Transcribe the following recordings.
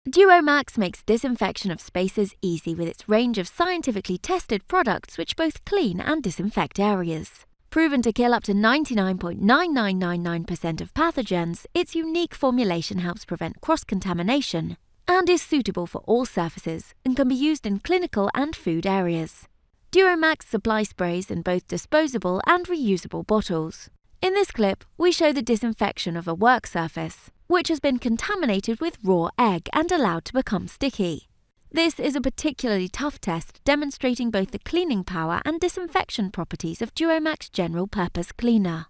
DuoMax makes disinfection of spaces easy with its range of scientifically tested products which both clean and disinfect areas. Proven to kill up to 99.9999% of pathogens, its unique formulation helps prevent cross-contamination and is suitable for all surfaces and can be used in clinical and food areas. DuoMax supply sprays in both disposable and reusable bottles. In this clip, we show the disinfection of a work surface, which has been contaminated with raw egg and allowed to become sticky. This is a particularly tough test demonstrating both the cleaning power and disinfection properties of DuoMax General Purpose Cleaner.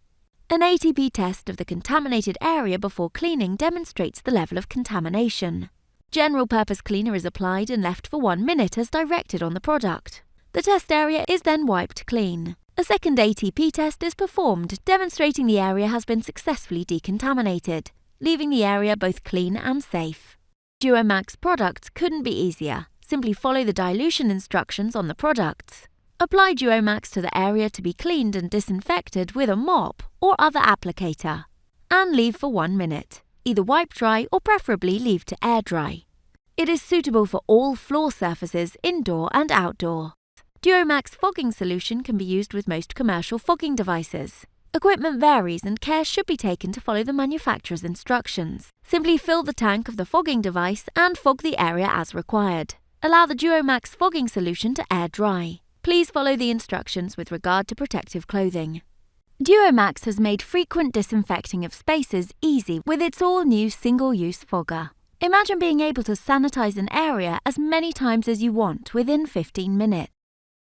An ATP test of the contaminated area before cleaning demonstrates the level of contamination. General Purpose Cleaner is applied and left for 1 minute as directed on the product. The test area is then wiped clean. A second ATP test is performed, demonstrating the area has been successfully decontaminated, leaving the area both clean and safe. DuoMax products couldn't be easier. Simply follow the dilution instructions on the products. Apply DuoMax to the area to be cleaned and disinfected with a mop or other applicator, and leave for 1 minute. Either wipe dry or preferably leave to air dry. It is suitable for all floor surfaces, indoor and outdoor. DuoMax fogging solution can be used with most commercial fogging devices. Equipment varies and care should be taken to follow the manufacturer's instructions. Simply fill the tank of the fogging device and fog the area as required. Allow the DuoMax fogging solution to air dry. Please follow the instructions with regard to protective clothing. DuoMax has made frequent disinfecting of spaces easy with its all-new single-use fogger. Imagine being able to sanitize an area as many times as you want within 15 minutes.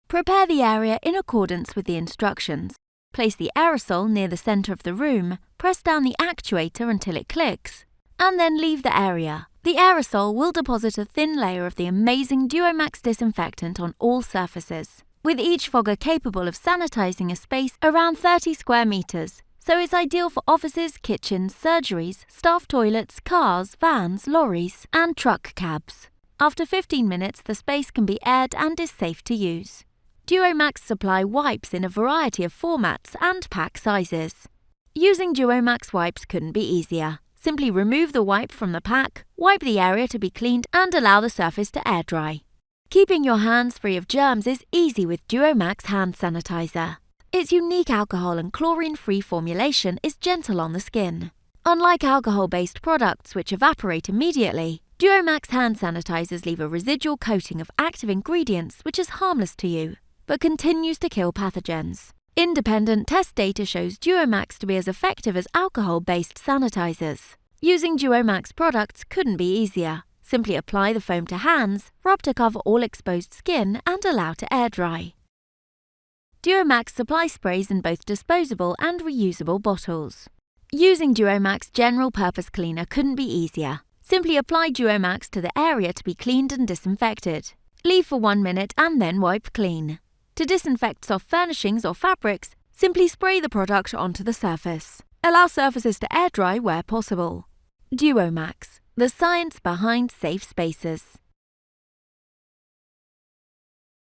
Prepare the area in accordance with the instructions. Place the aerosol near the center of the room, press down the actuator until it clicks, and then leave the area. The aerosol will deposit a thin layer of the amazing DuoMax disinfectant on all surfaces, with each fogger capable of sanitizing a space around 30 square meters, so it's ideal for offices, kitchens, surgeries, staff toilets, cars, vans, lorries, and truck cabs. After 15 minutes, the space can be aired and is safe to use. DuoMax supply wipes in a variety of formats and pack sizes. Using DuoMax wipes couldn't be easier. Simply remove the wipe from the pack, wipe the area to be cleaned and allow the surface to air dry. Keeping your hands free of germs is easy with DuoMax hand sanitizer. Its unique alcohol and chlorine-free formulation is gentle on the skin. Unlike alcohol-based products which evaporate immediately, DuoMax hand sanitizers leave a residual coating of active ingredients which is harmless to you, but continues to kill pathogens. Independent test data shows DuoMax to be as effective as alcohol-based sanitizers. Using DuoMax products couldn't be easier. Simply apply the foam to hands, rub to cover all exposed skin, and allow to air dry. DuoMax supply sprays in both disposable and reusable bottles. Using DuoMax General Purpose Cleaner couldn't be easier. Simply apply DuoMax to the area to be cleaned and disinfected. Leave for 1 minute and then wipe clean. To disinfect soft furnishings or fabrics, simply spray the product onto the surface. Allow surfaces to air dry where possible. DuoMax, the science behind safe spaces.